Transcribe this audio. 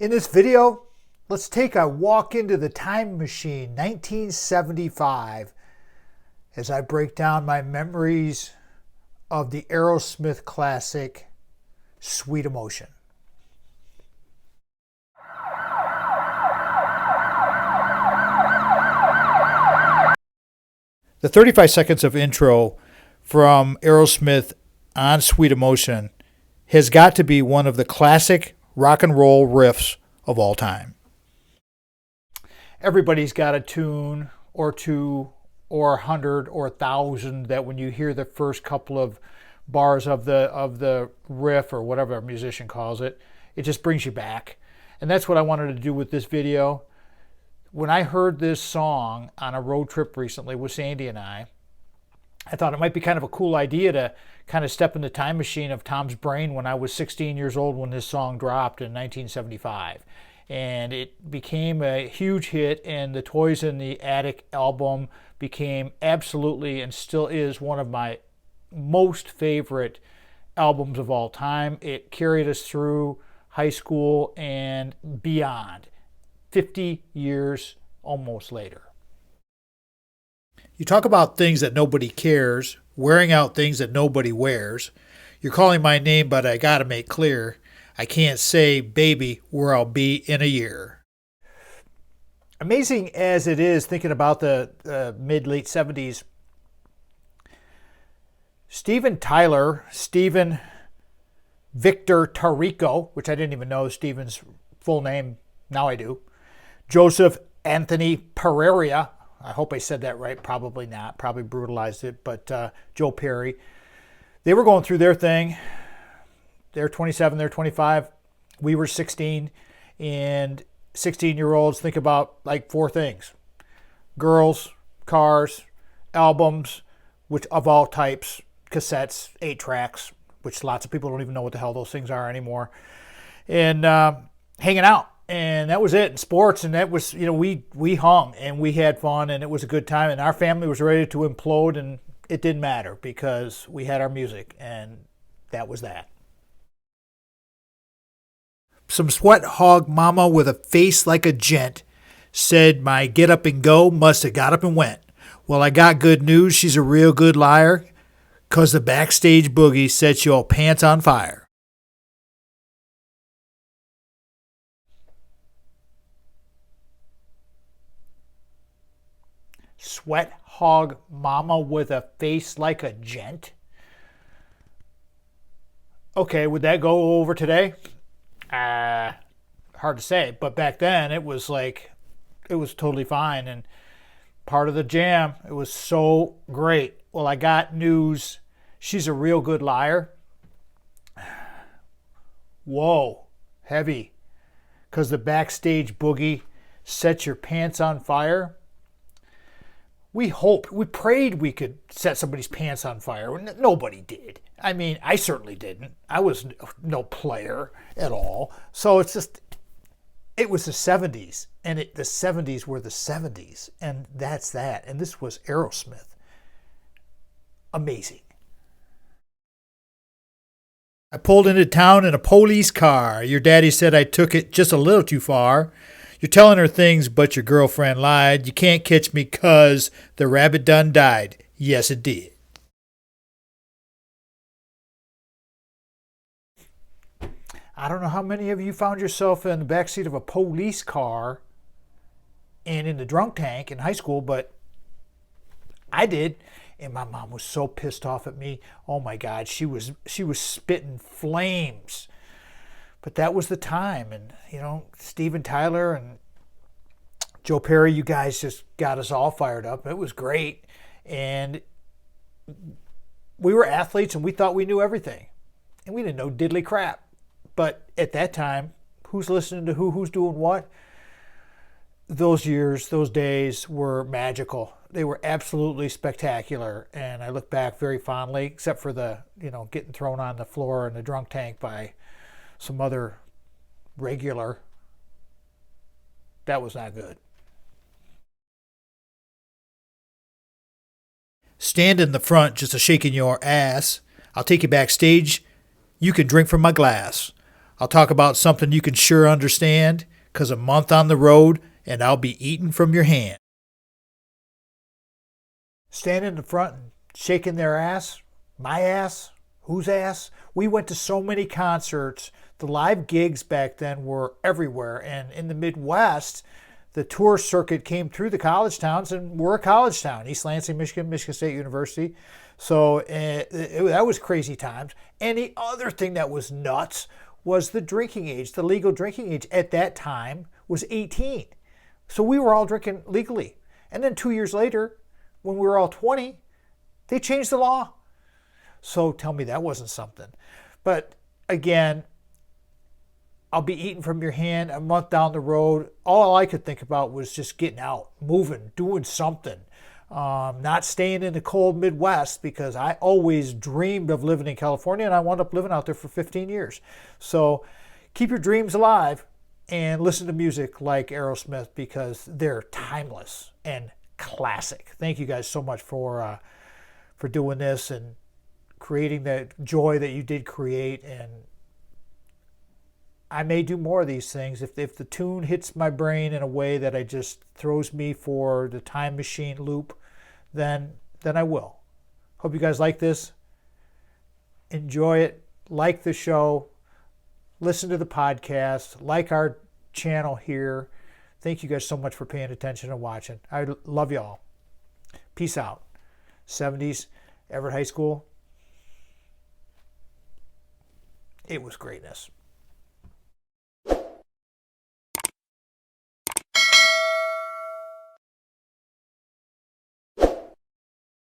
In this video, let's take a walk into the time machine, 1975, as I break down my memories of the Aerosmith classic, Sweet Emotion. The 35 seconds of intro from Aerosmith on Sweet Emotion has got to be one of the classic rock and roll riffs of all time. Everybody's got a tune or two or 100 or 1,000 that when you hear the first couple of bars of the riff or whatever a musician calls it, it just brings you back. And that's what I wanted to do with this video. When I heard this song on a road trip recently with Sandy and I thought it might be kind of a cool idea to kind of step in the time machine of Tom's brain when I was 16 years old when this song dropped in 1975. And it became a huge hit, and the Toys in the Attic album became absolutely and still is one of my most favorite albums of all time. It carried us through high school and beyond, 50 years almost later. You talk about things that nobody cares, wearing out things that nobody wears. You're calling my name, but I gotta make clear, I can't say, baby, where I'll be in a year. Amazing as it is thinking about the mid-late 70s, Steven Victor Tarico, which I didn't even know Steven's full name, now I do, Joseph Anthony Pereira, I hope I said that right, probably not, probably brutalized it, but Joe Perry, they were going through their thing. They're 27, they're 25, we were 16, and 16-year-olds think about like four things: girls, cars, albums, which of all types, cassettes, 8-tracks, which lots of people don't even know what the hell those things are anymore, and hanging out. And that was it. And sports, and that was, we hung and we had fun, and it was a good time, and our family was ready to implode, and it didn't matter because we had our music, and that was that. Some sweat hog mama with a face like a gent said my get up and go must have got up and went. Well, I got good news. She's a real good liar, 'cause the backstage boogie sets your pants on fire. Sweat hog mama with a face like a gent. Okay, would that go over today? Hard to say, but back then it was totally fine and part of the jam. It was so great. Well, I got news. She's a real good liar. Whoa, heavy. 'Cause the backstage boogie sets your pants on fire. We prayed we could set somebody's pants on fire. Nobody did. I mean, I certainly didn't. I was no player at all. So it was the 70s. And the 70s were the 70s. And that's that. And this was Aerosmith. Amazing. I pulled into town in a police car. Your daddy said I took it just a little too far. You're telling her things, but your girlfriend lied. You can't catch me 'cause the rabbit done died. Yes, it did. I don't know how many of you found yourself in the backseat of a police car and in the drunk tank in high school, but I did. And my mom was so pissed off at me. Oh my God, she was spitting flames. But that was the time, and Steven Tyler and Joe Perry, you guys just got us all fired up. It was great, and we were athletes, and we thought we knew everything, and we didn't know diddly crap. But at that time, who's listening to who's doing what? Those years, those days were magical. They were absolutely spectacular, and I look back very fondly, except for the getting thrown on the floor in the drunk tank by some other regular. That was not good. Stand in the front just a shaking your ass. I'll take you backstage. You can drink from my glass. I'll talk about something you can sure understand, 'cause a month on the road and I'll be eating from your hand. Standing in the front and shaking their ass, my ass, whose ass? We went to so many concerts. The live gigs back then were everywhere. And in the Midwest, the tour circuit came through the college towns, and we're a college town, East Lansing, Michigan, Michigan State University. So that was crazy times. And the other thing that was nuts was the drinking age. The legal drinking age at that time was 18. So we were all drinking legally. And then 2 years later, when we were all 20, they changed the law. So tell me that wasn't something. But again, I'll be eating from your hand a month down the road. All I could think about was just getting out, moving, doing something. Not staying in the cold Midwest, because I always dreamed of living in California, and I wound up living out there for 15 years. So keep your dreams alive and listen to music like Aerosmith, because they're timeless and classic. Thank you guys so much for doing this and creating that joy that you did create. And I may do more of these things if the tune hits my brain in a way that it just throws me for the time machine loop, then I will. Hope you guys like this. Enjoy it. Like the show. Listen to the podcast. Like our channel here. Thank you guys so much for paying attention and watching. I love y'all. Peace out. 70s, Everett High School. It was greatness.